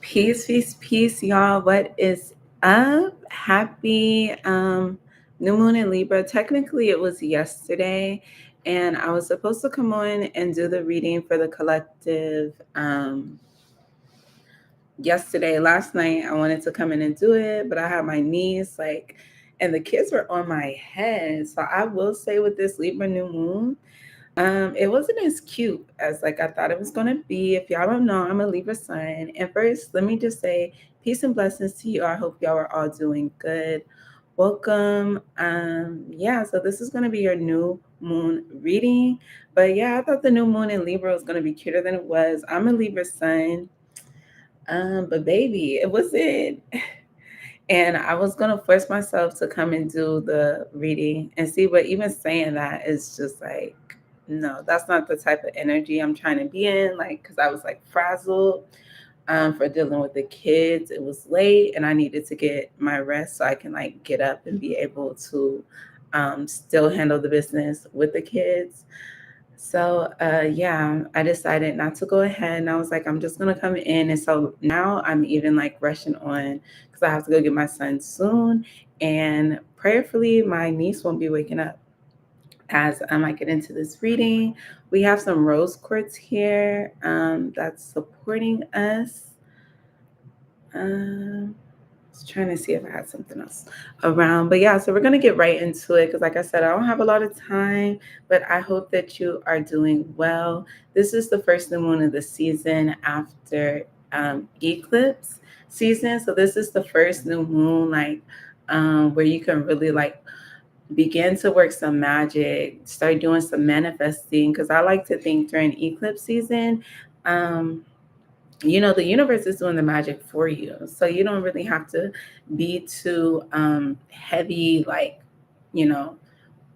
Peace, peace, peace, y'all. What is up? Happy new moon in Libra. Technically, it was yesterday, and I was supposed to come on and do the reading for the collective yesterday. Last night, I wanted to come in and do it, but I had my niece, and the kids were on my head. So I will say with this Libra new moon, it wasn't as cute as I thought it was gonna be. If y'all don't know, I'm a Libra sun. And first, let me just say peace and blessings to you. I hope y'all are all doing good. Welcome. Yeah, so this is gonna be your new moon reading. But yeah, I thought the new moon in Libra was gonna be cuter than it was. I'm a Libra sun. But baby, it wasn't. And I was gonna force myself to come and do the reading and see, but even saying that is just no, that's not the type of energy I'm trying to be in. Because I was frazzled for dealing with the kids. It was late, and I needed to get my rest so I can get up and be able to still handle the business with the kids. So yeah, I decided not to go ahead, and I was like, I'm just gonna come in. And so now I'm even rushing on because I have to go get my son soon, and prayerfully my niece won't be waking up as I get into this reading. We have some rose quartz here that's supporting us. I was trying to see if I had something else around. But yeah, so we're going to get right into it because, like I said, I don't have a lot of time, but I hope that you are doing well. This is the first new moon of the season after eclipse season. So this is the first new moon, where you can really begin to work some magic, start doing some manifesting. Because I like to think during eclipse season, the universe is doing the magic for you. So you don't really have to be too heavy, you know,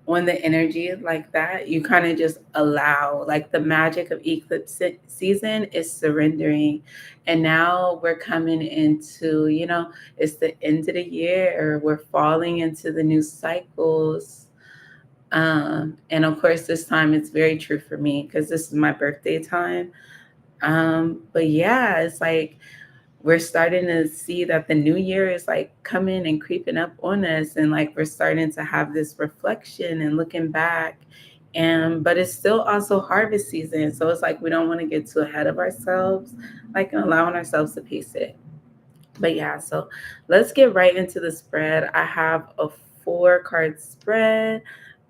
on the energy like that. You kind of just allow, the magic of eclipse season is surrendering. And now we're coming into, it's the end of the year, or we're falling into the new cycles. And of course, this time it's very true for me because this is my birthday time. But yeah, it's we're starting to see that the new year is coming and creeping up on us, and we're starting to have this reflection and looking back. And but it's still also harvest season. So it's we don't want to get too ahead of ourselves, and allowing ourselves to pace it. But yeah, so let's get right into the spread. I have a 4-card spread.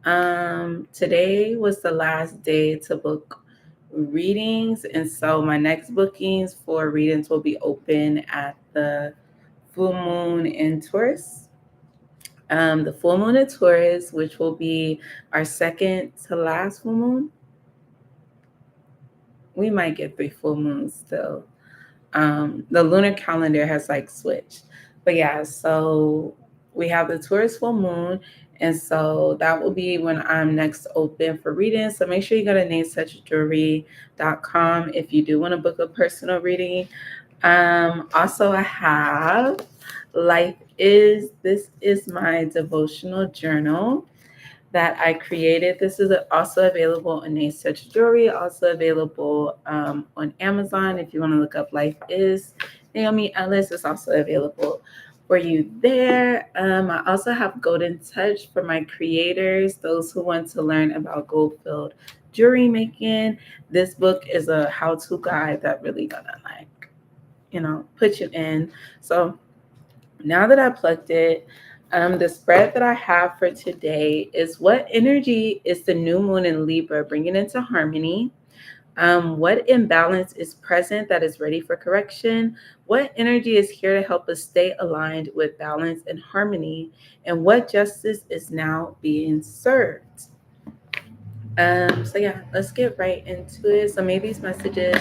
Today was the last day to book readings, and so my next bookings for readings will be open at the full moon in Taurus. The full moon in Taurus, which will be our second to last full moon. We might get 3 full moons still. The lunar calendar has switched, but yeah, so we have the Taurus full moon, and so that will be when I'm next open for reading. So make sure you go to nametouchjewelry.com if you do want to book a personal reading. Also, I have this is my devotional journal that I created. This is also available on Nate's Touch Jewelry, also available on Amazon. If you want to look up Life is Naomi Ellis, it's also available for you there. I also have Golden Touch for my creators, those who want to learn about gold-filled jewelry making. This book is a how-to guide that really gonna put you in. So now that I plugged it, the spread that I have for today is what energy is the new moon in Libra bringing into harmony? What imbalance is present that is ready for correction? What energy is here to help us stay aligned with balance and harmony? And what justice is now being served? So yeah, let's get right into it. So may these messages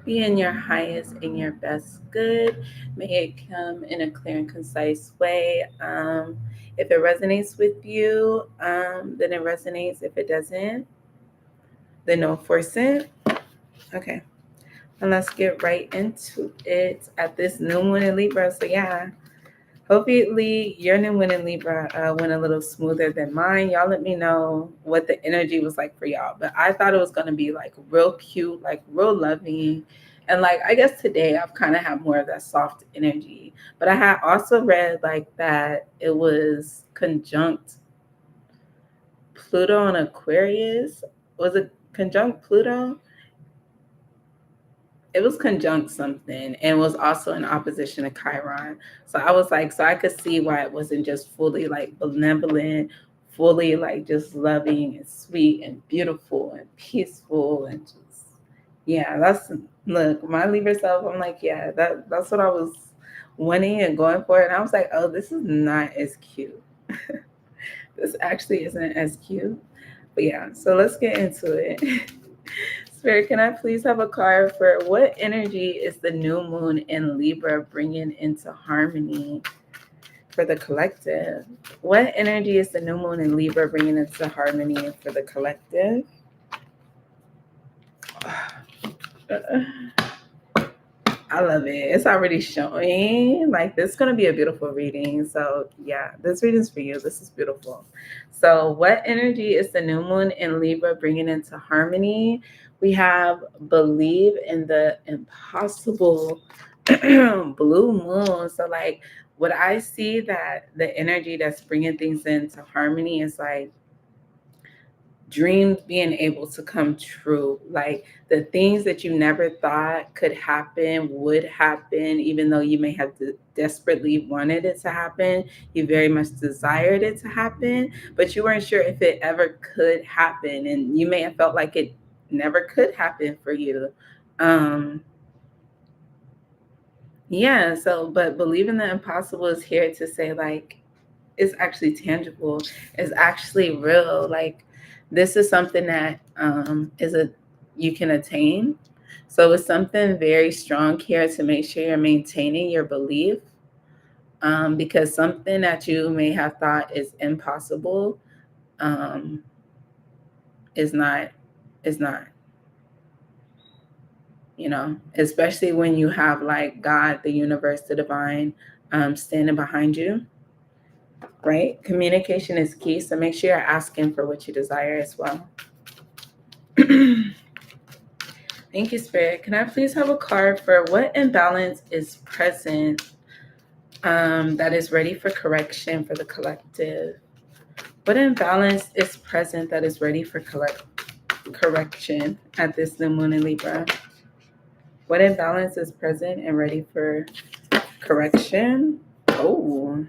be in your highest and your best good. May it come in a clear and concise way. If it resonates with you, then it resonates. If it doesn't, then no force it. Okay. And let's get right into it at this new moon in Libra. So yeah, Hopefully, your new moon in Libra went a little smoother than mine. Y'all let me know what the energy was like for y'all. But I thought it was going to be like real cute, like real loving. And like, I guess today I've kind of had more of that soft energy. But I had also read like that it was conjunct Pluto and Aquarius. Was it conjunct Pluto? It was conjunct something and was also in opposition to Chiron. So I was like, so I could see why it wasn't just fully like benevolent, fully like just loving and sweet and beautiful and peaceful and just yeah, that's look, my Libra self, I'm like, yeah, that's what I was wanting and going for. And I was like, oh, this is not as cute. This actually isn't as cute. But yeah, so let's get into it. Spirit, can I please have a card for what energy is the new moon in Libra bringing into harmony for the collective? What energy is the new moon in Libra bringing into harmony for the collective? I love it. It's already showing. Like, this is going to be a beautiful reading. So, yeah, this reading's for you. This is beautiful. So, what energy is the new moon in Libra bringing into harmony? We have believe in the impossible blue moon. So, like, what I see that the energy that's bringing things into harmony is like dreams being able to come true, like the things that you never thought could happen would happen, even though you may have desperately wanted it to happen. You very much desired it to happen, but you weren't sure if it ever could happen, and you may have felt like it never could happen for you. um yeah, so but believing the impossible is here to say like it's actually tangible, it's actually real. Like this is something that is a you can attain. So it's something very strong here to make sure you're maintaining your belief, because something that you may have thought is impossible um, is not is not, especially when you have like God, the universe, the divine, standing behind you, right? Communication is key, so make sure you're asking for what you desire as well. Thank you, Spirit. Can I please have a card for what imbalance is present, that is ready for correction for the collective? What imbalance is present that is ready for correction at this new moon in Libra? What imbalance is present and ready for correction? Oh,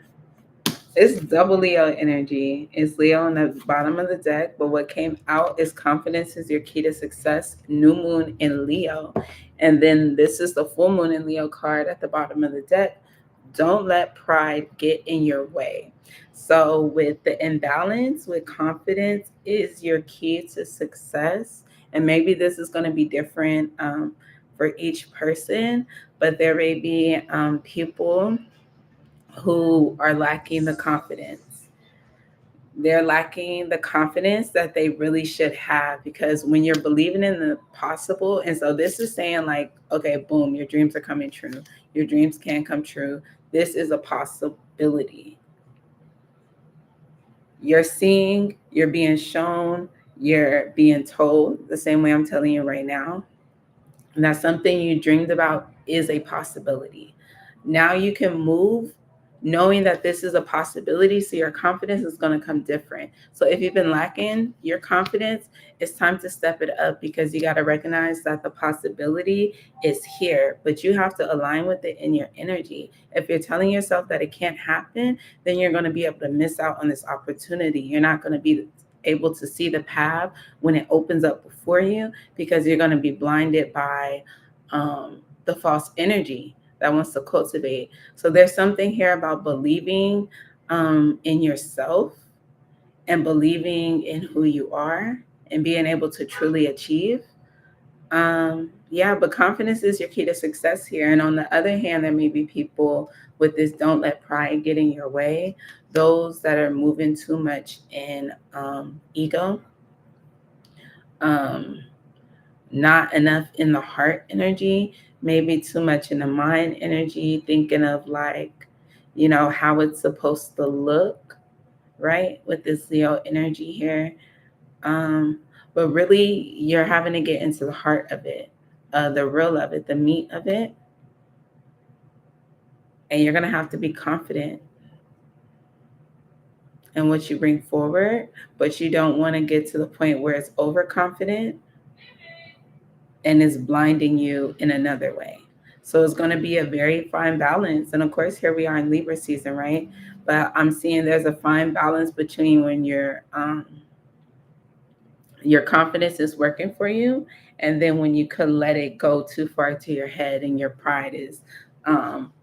it's double Leo energy. It's Leo on the bottom of the deck, but what came out is confidence is your key to success. New moon in Leo. And then this is the full moon in Leo card at the bottom of the deck. Don't let pride get in your way. So, with the imbalance, with confidence is your key to success. And maybe this is going to be different for each person, but there may be people who are lacking the confidence. They're lacking the confidence that they really should have, because when you're believing in the possible, and so this is saying like, okay, boom, your dreams are coming true. Your dreams can come true. This is a possibility. You're seeing, you're being shown, you're being told the same way I'm telling you right now. And that something you dreamed about is a possibility. Now you can move knowing that this is a possibility, so your confidence is going to come different. So if you've been lacking your confidence, it's time to step it up, because you got to recognize that the possibility is here, but you have to align with it in your energy. If you're telling yourself that it can't happen, then you're going to be able to miss out on this opportunity. You're not going to be able to see the path when it opens up before you, because you're going to be blinded by the false energy that wants to cultivate. So there's something here about believing in yourself and believing in who you are and being able to truly achieve. Yeah, but confidence is your key to success here. And on the other hand, there may be people with this don't let pride get in your way, those that are moving too much in ego, um, not enough in the heart energy, maybe too much in the mind energy, thinking of like, how it's supposed to look, right? With this Leo energy here. Um, but really, you're having to get into the heart of it, the real of it, the meat of it. And you're going to have to be confident in what you bring forward, but you don't want to get to the point where it's overconfident and is blinding you in another way. So it's going to be a very fine balance. And of course, here we are in Libra season, right? But I'm seeing there's a fine balance between when your confidence is working for you, and then when you could let it go too far to your head and your pride is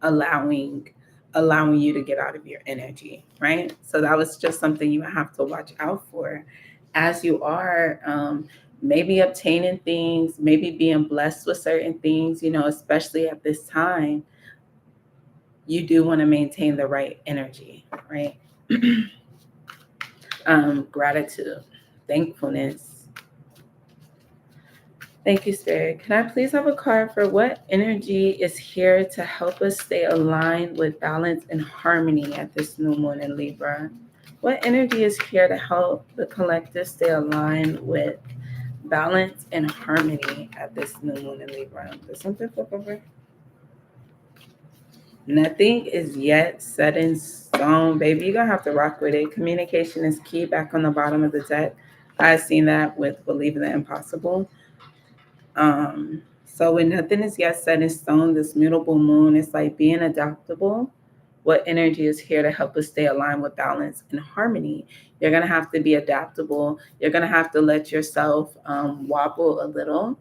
allowing you to get out of your energy, right? So that was just something you have to watch out for as you are maybe obtaining things, maybe being blessed with certain things, especially at this time. You do want to maintain the right energy, right? Gratitude, thankfulness. Thank you, Spirit. Can I please have a card for what energy is here to help us stay aligned with balance and harmony at this new moon in Libra? What energy is here to help the collective stay aligned with balance and harmony at this new moon in Libra? There's something flip over. Nothing is yet set in stone, baby. You're going to have to rock with it. Communication is key back on the bottom of the deck. I've seen that with Believing the Impossible. So when nothing is yet set in stone, this mutable moon is like being adaptable. What energy is here to help us stay aligned with balance and harmony? You're going to have to be adaptable. You're going to have to let yourself wobble a little.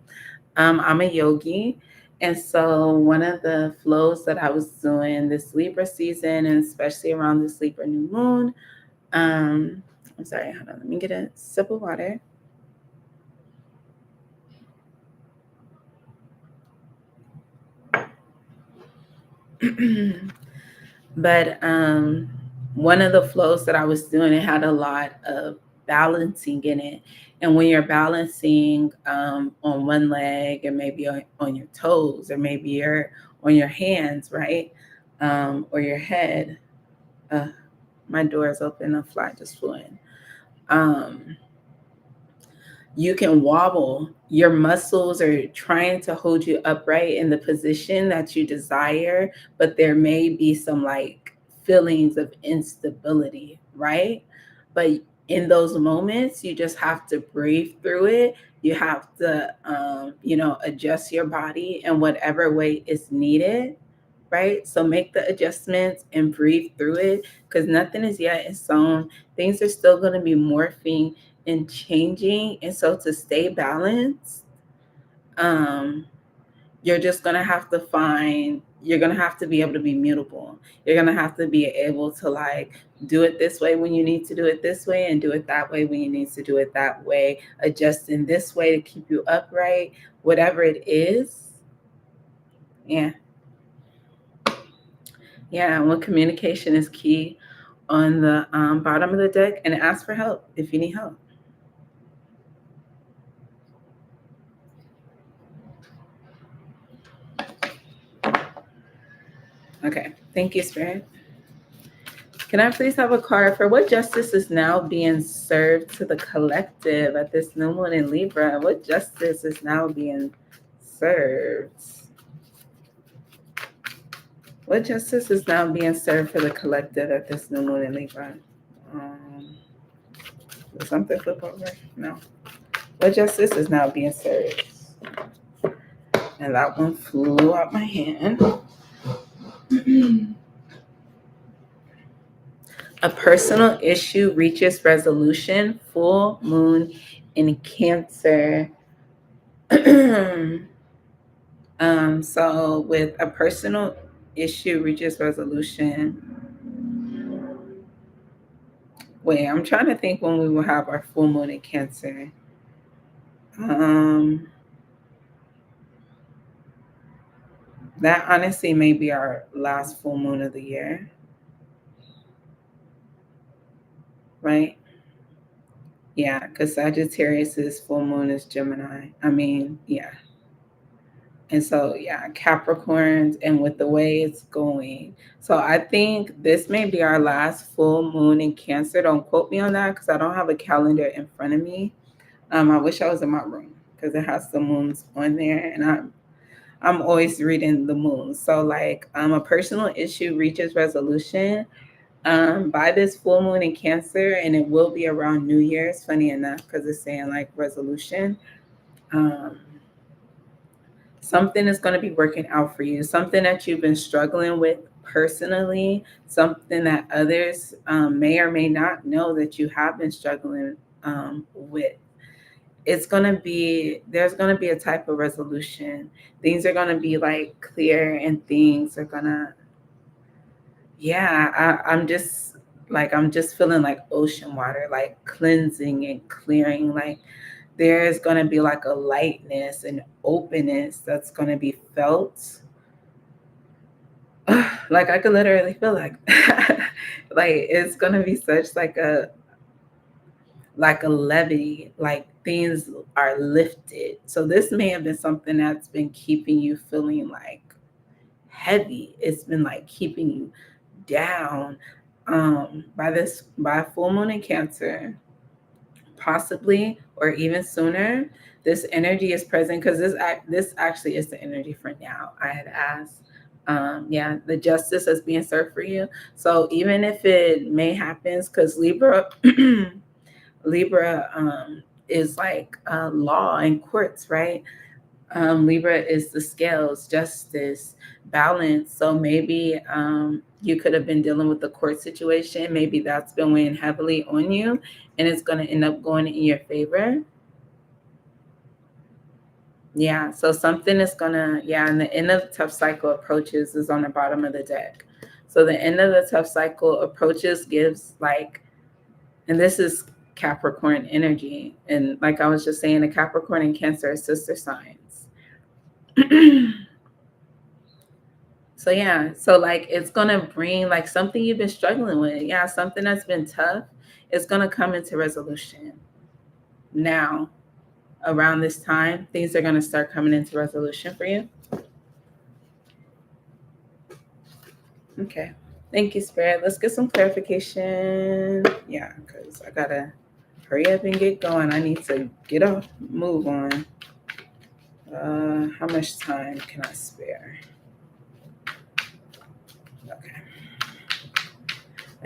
I'm a yogi. And so one of the flows that I was doing this Libra season, and especially around this Libra new moon, I'm sorry, hold on, let me get a sip of water. But one of the flows that I was doing, it had a lot of balancing in it. And when you're balancing on one leg and maybe on your toes, or maybe you're on your hands, right? Or your head. My door is open, a fly just flew in. You can wobble. Your muscles are trying to hold you upright in the position that you desire, but there may be some like feelings of instability, right? But in those moments, you just have to breathe through it. You have to, adjust your body in whatever way is needed, right? So make the adjustments and breathe through it, because nothing is yet in stone. Things are still going to be morphing and changing. And so to stay balanced, you're just going to have to you're going to have to be able to be mutable. You're going to have to be able to like do it this way when you need to do it this way, and do it that way when you need to do it that way, adjust in this way to keep you upright, whatever it is. Yeah. Yeah. And when communication is key on the bottom of the deck, and ask for help if you need help. Okay. Thank you, Spirit. Can I please have a card for what justice is now being served to the collective at this new moon in Libra? What justice is now being served? What justice is now being served for the collective at this new moon in Libra? Did something flip over? No. What justice is now being served? And that one flew out my hand. A personal issue reaches resolution, full moon in Cancer. So with a personal issue reaches resolution. Wait, I'm trying to think when we will have our full moon in Cancer. That honestly may be our last full moon of the year. Right? Yeah, because Sagittarius's full moon is Gemini. I mean, yeah. And so, yeah, Capricorns, and with the way it's going. So I think this may be our last full moon in Cancer. Don't quote me on that because I don't have a calendar in front of me. I wish I was in my room because it has the moons on there, and I'm always reading the moons. So like a personal issue reaches resolution by this full moon in Cancer, and it will be around New Year's. Funny enough, because it's saying like resolution. Um, Something is going to be working out for you. Something that you've been struggling with personally. Something that others may or may not know that you have been struggling with. It's going to be, there's going to be a type of resolution. Things are going to be like clear, and things are going to, yeah, I'm just feeling like ocean water, like cleansing and clearing. Like there's going to be like a lightness and openness that's going to be felt. Like I could literally feel like like it's going to be such like a levity, like things are lifted. So this may have been something that's been keeping you feeling like heavy. It's been like keeping you down. By full moon in Cancer, possibly or even sooner, this energy is present because this actually is the energy for now. I had asked, yeah, the justice is being served for you. So even if it may happen, because Libra, Libra is like law and courts, right? Libra is the scales, justice, balance. So maybe you could have been dealing with the court situation. Maybe that's been weighing heavily on you, and it's going to end up going in your favor. Yeah. So something is going to, yeah. And the end of the tough cycle approaches is on the bottom of the deck. So the end of the tough cycle approaches gives like, and this is Capricorn energy. And like I was just saying, the Capricorn and Cancer are sister signs. So yeah, so like it's gonna bring like something you've been struggling with. Yeah, something that's been tough. It's gonna come into resolution. Now, around this time, things are gonna start coming into resolution for you. Okay. Thank you, Spirit. Let's get some clarification. Yeah, because I gotta hurry up and get going. I need to get off, move on. How much time can I spare?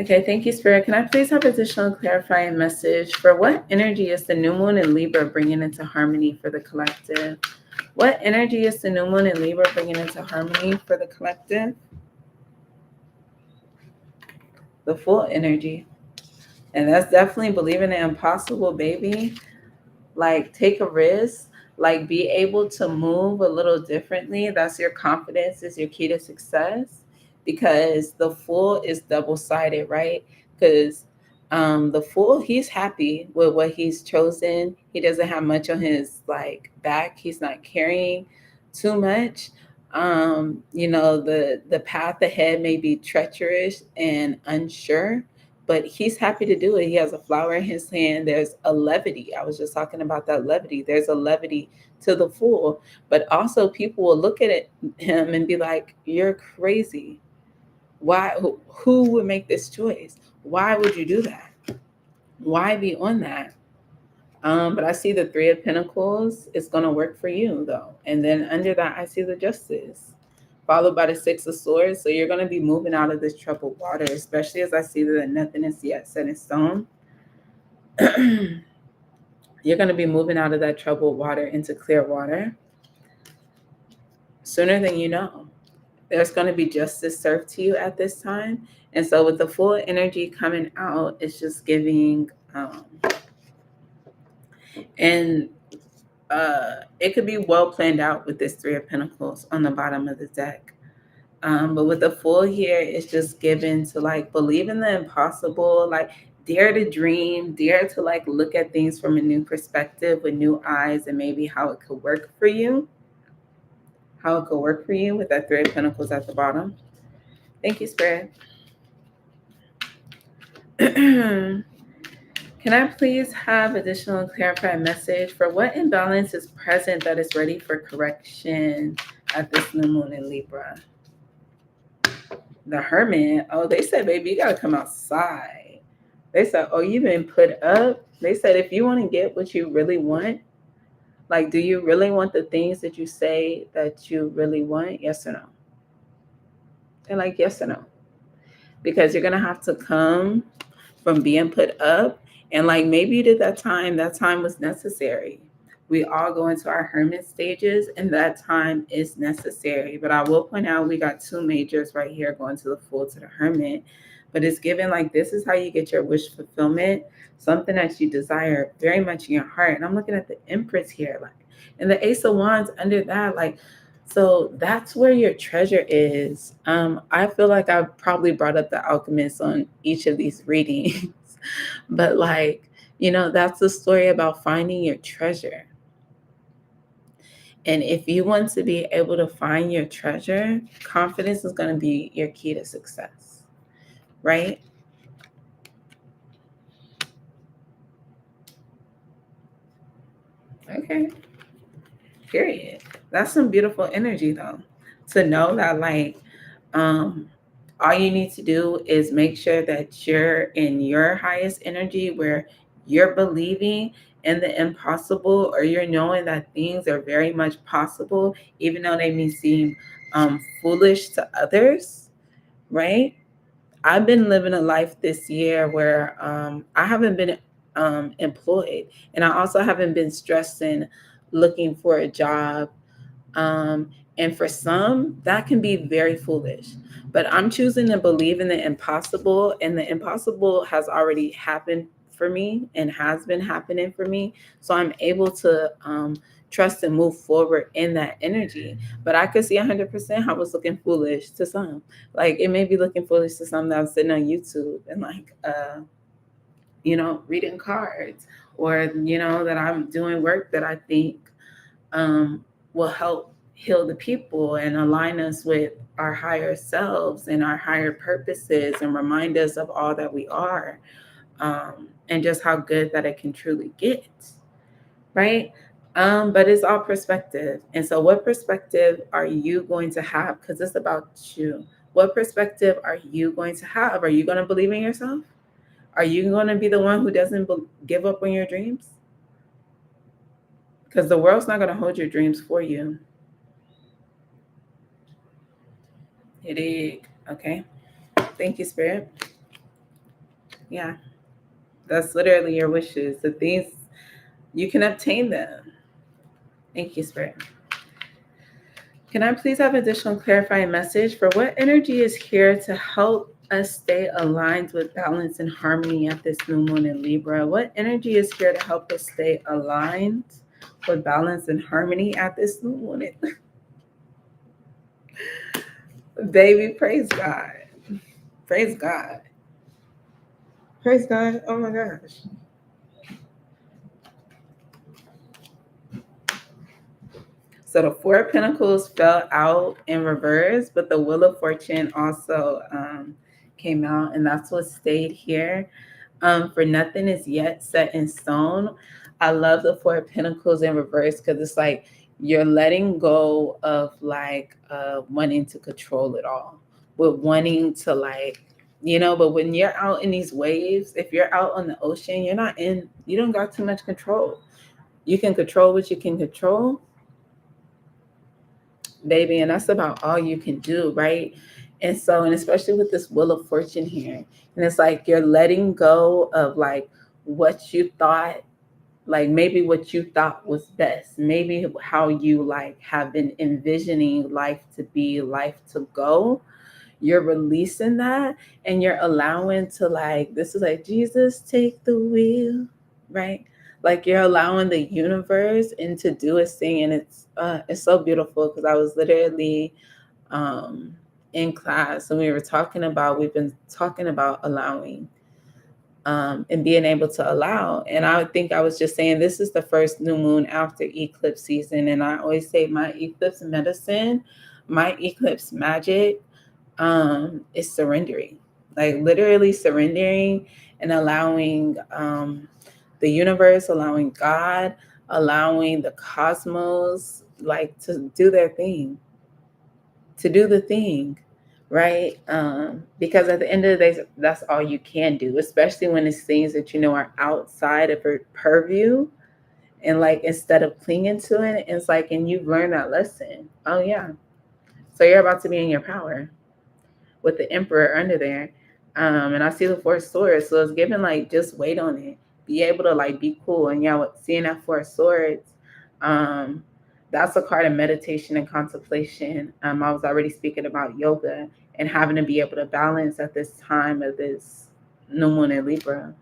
Okay, thank you, Spirit. Can I please have additional clarifying message for what energy is the new moon in Libra bringing into harmony for the collective? What energy is the new moon in Libra bringing into harmony for the collective? The full energy. And that's definitely believing the impossible, baby. Like, take a risk. Like, be able to move a little differently. That's your confidence, is your key to success, because the Fool is double-sided, right? Because the Fool, he's happy with what he's chosen. He doesn't have much on his like back. He's not carrying too much. The path ahead may be treacherous and unsure, but he's happy to do it. He has a flower in his hand. There's a levity. I was just talking about that levity. There's a levity to the Fool, but also people will look at him and be like, "You're crazy. Why? Who would make this choice? Why would you do that? Why be on that?" But I see the Three of Pentacles. It's going to work for you, though. And then under that, I see the Justice, followed by the Six of Swords. So you're going to be moving out of this troubled water, especially as I see that nothing is yet set in stone. You're going to be moving out of that troubled water into clear water sooner than you know. There's going to be justice served to you at this time. And so with the full energy coming out, it's just giving, and it could be well planned out with this Three of Pentacles on the bottom of the deck. But with the Fool here, it's just given to like believe in the impossible, like dare to dream, dare to like look at things from a new perspective with new eyes, and maybe how it could work for you. How it could work for you with that Three of Pentacles at the bottom. Thank you, Spirit. Can Can I please have additional clarifying message for what imbalance is present that is ready for correction at this new moon in Libra? The Hermit. Oh, they said, baby, you gotta come outside. They said, oh, you've been put up. They said, if you want to get what you really want, like, do you really want the things that you say that you really want? Yes or no? They're like, yes or no? Because you're gonna have to come from being put up, and like maybe you did that time was necessary. We all go into our hermit stages, and that time is necessary. But I will point out we got two majors right here going to the full to the hermit. But it's given like this is how you get your wish fulfillment, something that you desire very much in your heart. And I'm looking at the Empress here, like, and the Ace of Wands under that, like, so that's where your treasure is. I feel like I've probably brought up the alchemist on each of these readings, but like, that's the story about finding your treasure. And if you want to be able to find your treasure, confidence is going to be your key to success, right? Okay, period. That's some beautiful energy, though, to know that, like, um, all you need to do is make sure that you're in your highest energy where you're believing in the impossible, or you're knowing that things are very much possible, even though they may seem foolish to others, right? I've been living a life this year where I haven't been employed, and I also haven't been stressing looking for a job, um, and for some, that can be very foolish. But I'm choosing to believe in the impossible, and the impossible has already happened for me and has been happening for me. So I'm able to trust and move forward in that energy. But I could see 100% how it's looking foolish to some. Like it may be looking foolish to some that I'm sitting on YouTube and like, reading cards, or, that I'm doing work that I think will help heal the people and align us with our higher selves and our higher purposes and remind us of all that we are, and just how good that it can truly get, right? But it's all perspective. And so, what perspective are you going to have? Because it's about you. What perspective are you going to have? Are you going to believe in yourself? Are you going to be the one who doesn't give up on your dreams? Because the world's not going to hold your dreams for you. It is. Okay. Thank you, Spirit. Yeah. That's literally your wishes. The things, you can obtain them. Thank you, Spirit. Can I please have additional clarifying message for what energy is here to help us stay aligned with balance and harmony at this new moon in Libra? What energy is here to help us stay aligned with balance and harmony at this new moon? Baby, praise God. Praise God. Praise God. Oh my gosh. So the Four of Pentacles fell out in reverse, but the Wheel of Fortune also came out, and that's what stayed here. For nothing is yet set in stone. I love the Four of Pentacles in reverse because it's like you're letting go of like wanting to control it all, with wanting to like, but when you're out in these waves, if you're out on the ocean, you don't got too much control. You can control what you can control, baby, and that's about all you can do, right? And so, and especially with this Wheel of Fortune here, and it's like you're letting go of like what you thought, like maybe what you thought was best, maybe how you like have been envisioning life to be, life to go. You're releasing that, and you're allowing to like, this is like, Jesus, take the wheel, right? Like you're allowing the universe and to do its thing, and it's so beautiful because I was literally in class and we've been talking about allowing, and being able to allow. And I think I was just saying this is the first new moon after eclipse season, and I always say my eclipse medicine, my eclipse magic is surrendering, like literally surrendering and allowing the universe, allowing God, allowing the cosmos, like, to do their thing, to do the thing, right? Because at the end of the day, that's all you can do, especially when it's things that you know are outside of your purview. And like, instead of clinging to it, it's like, and you've learned that lesson. Oh yeah. So you're about to be in your power with the emperor under there. And I see the four swords. So it's given like, just wait on it. Be able to like be cool. And yeah, with seeing that four swords, um, that's a card of meditation and contemplation. I was already speaking about yoga and having to be able to balance at this time of this new moon in Libra.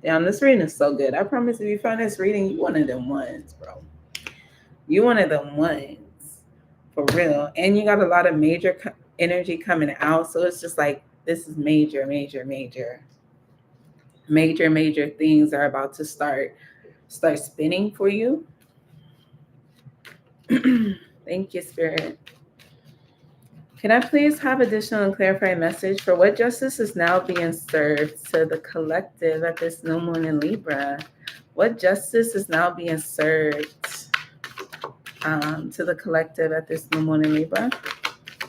Damn, this reading is so good. I promise, if you find this reading, you one of them ones, bro. You one of them ones. For real. And you got a lot of major energy coming out. So it's just like, this is major, major, major. Major, major things are about to start spinning for you. Thank you, Spirit. Can I please have additional and clarifying message for what justice is now being served to the collective at this new moon in Libra? What justice is now being served to the collective at this new moon in Libra?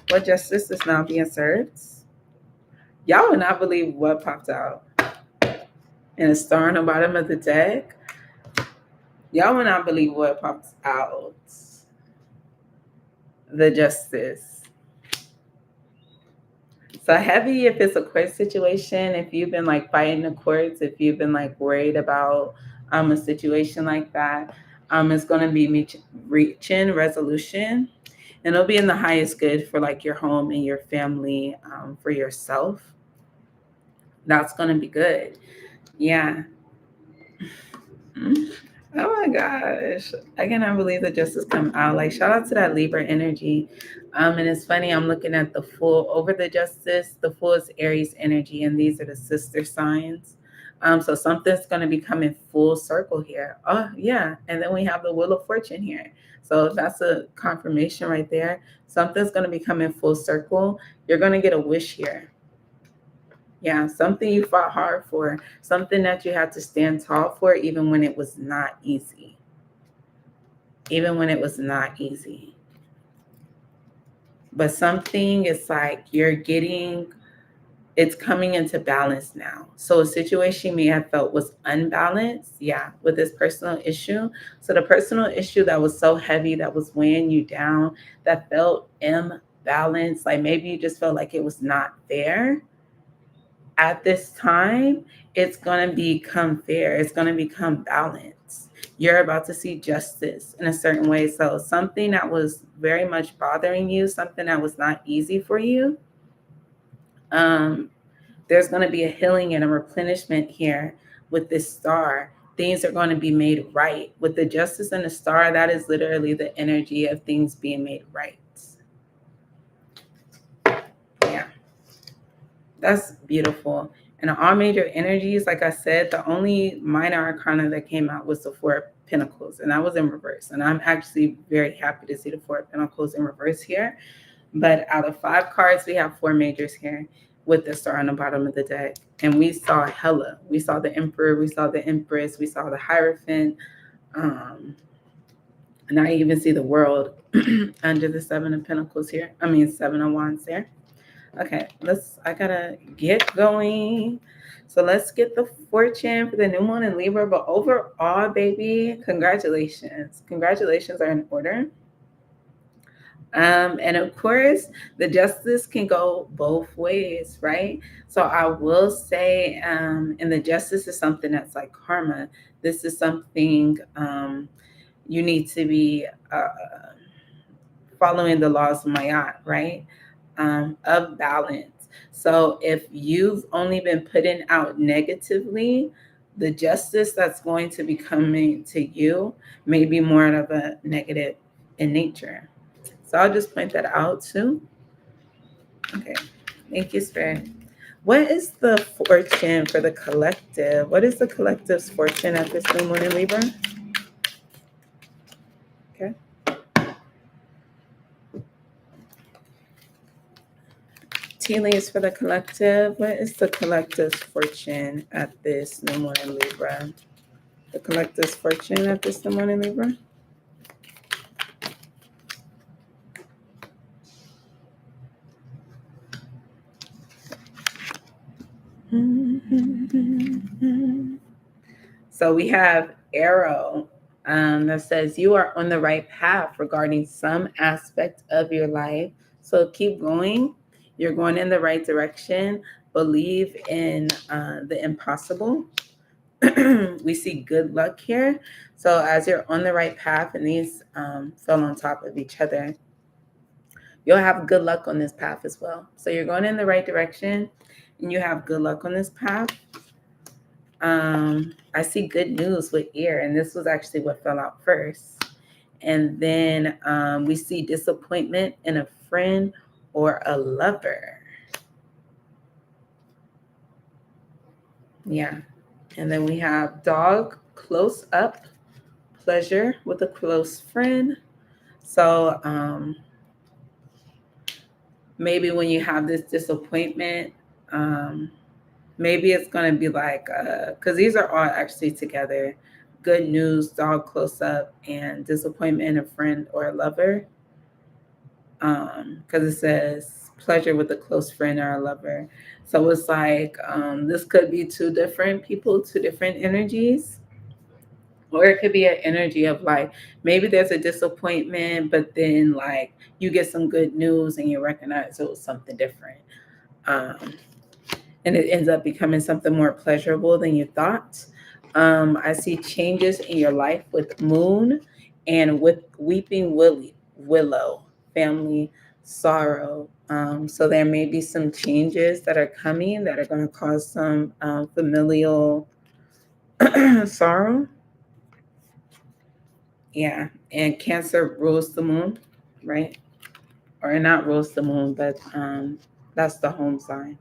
What justice is now being served? Y'all would not believe what popped out. And a star on the bottom of the deck. Y'all would not believe what pops out. The justice. So heavy if it's a court situation, if you've been like fighting the courts, if you've been like worried about a situation like that, it's going to be reaching resolution, and it'll be in the highest good for like your home and your family, for yourself. That's going to be good. Yeah. Oh my gosh. I cannot believe that justice come out. Like, shout out to that Libra energy. And it's funny, I'm looking at the Fool over the justice. The Fool is Aries energy, and these are the sister signs. So something's going to be coming full circle here. Oh yeah. And then we have the Wheel of Fortune here. So that's a confirmation right there. Something's going to be coming full circle. You're going to get a wish here. Yeah, something you fought hard for, something that you had to stand tall for, even when it was not easy. Even when it was not easy. But something is like it's coming into balance now. So a situation you may have felt was unbalanced, yeah, with this personal issue. So the personal issue that was so heavy, that was weighing you down, that felt imbalanced, like maybe you just felt like it was not there. At this time, it's going to become fair. It's going to become balanced. You're about to see justice in a certain way. So something that was very much bothering you, something that was not easy for you, there's going to be a healing and a replenishment here with this star. Things are going to be made right. With the justice and the star, that is literally the energy of things being made right. Yeah. That's beautiful. And all major energies, like I said, the only minor arcana that came out was the Four of Pentacles, and that was in reverse. And I'm actually very happy to see the Four of Pentacles in reverse here. But out of 5 cards, we have 4 majors here with the star on the bottom of the deck. And we saw hella. We saw the Emperor, we saw the Empress, we saw the Hierophant. And I even see the World under the 7 of Pentacles here. 7 of Wands there. Okay, I gotta get going. So let's get the fortune for the new moon in Libra. But overall, baby, congratulations. Congratulations are in order. And of course, the justice can go both ways, right? So I will say, and the justice is something that's like karma. This is something you need to be following the laws of Mayat, right? Of balance. So if you've only been putting out negatively, the justice that's going to be coming to you may be more of a negative in nature. So I'll just point that out too. Okay. Thank you, Spirit. What is the fortune for the collective? What is the collective's fortune at this new moon in Libra? Okay. Tea leaves for the collective. What is the collective's fortune at this new moon in Libra? The collective's fortune at this new moon in Libra? So we have arrow that says you are on the right path regarding some aspect of your life. So keep going. You're going in the right direction. Believe in the impossible. We see good luck here. So as you're on the right path, and these fell on top of each other, you'll have good luck on this path as well. So you're going in the right direction, and you have good luck on this path. I see good news with ear, and this was actually what fell out first. And then we see disappointment in a friend or a lover. Yeah. And then we have dog close up, pleasure with a close friend. So maybe when you have this disappointment, maybe it's going to be like, because these are all actually together. Good news, dog close up, and disappointment in a friend or a lover. Because it says pleasure with a close friend or a lover. So it's like this could be two different people, two different energies. Or it could be an energy of like maybe there's a disappointment, but then like you get some good news and you recognize it was something different. Um, and it ends up becoming something more pleasurable than you thought. I see changes in your life with moon and with weeping willow, family sorrow. So there may be some changes that are coming that are going to cause some familial sorrow. Yeah, and Cancer rules the moon, right? Or not rules the moon, but that's the home sign.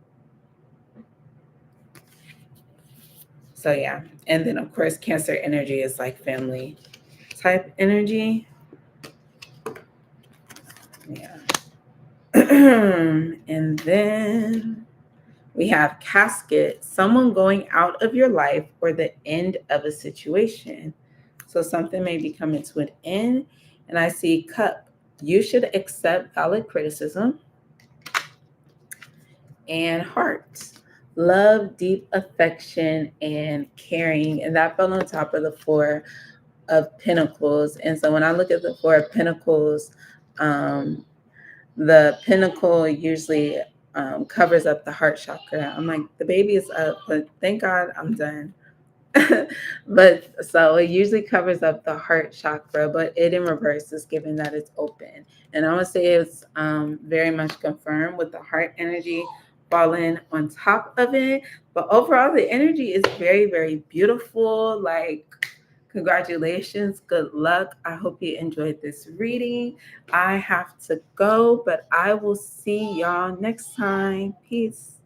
So yeah, and then of course Cancer energy is like family type energy. Yeah. And then we have casket, someone going out of your life or the end of a situation. So something may be coming to an end. And I see cup, you should accept valid criticism. And heart, love, deep affection, and caring. And that fell on top of the Four of Pentacles. And so when I look at the Four of Pentacles, the pentacle usually covers up the heart chakra. I'm like, the baby is up, but thank God I'm done. But so it usually covers up the heart chakra, but it in reverse is given that it's open. And I would say it's very much confirmed with the heart energy falling on top of it. But overall, the energy is very, very beautiful. Like, congratulations, good luck. I hope you enjoyed this reading. I have to go, but I will see y'all next time. Peace.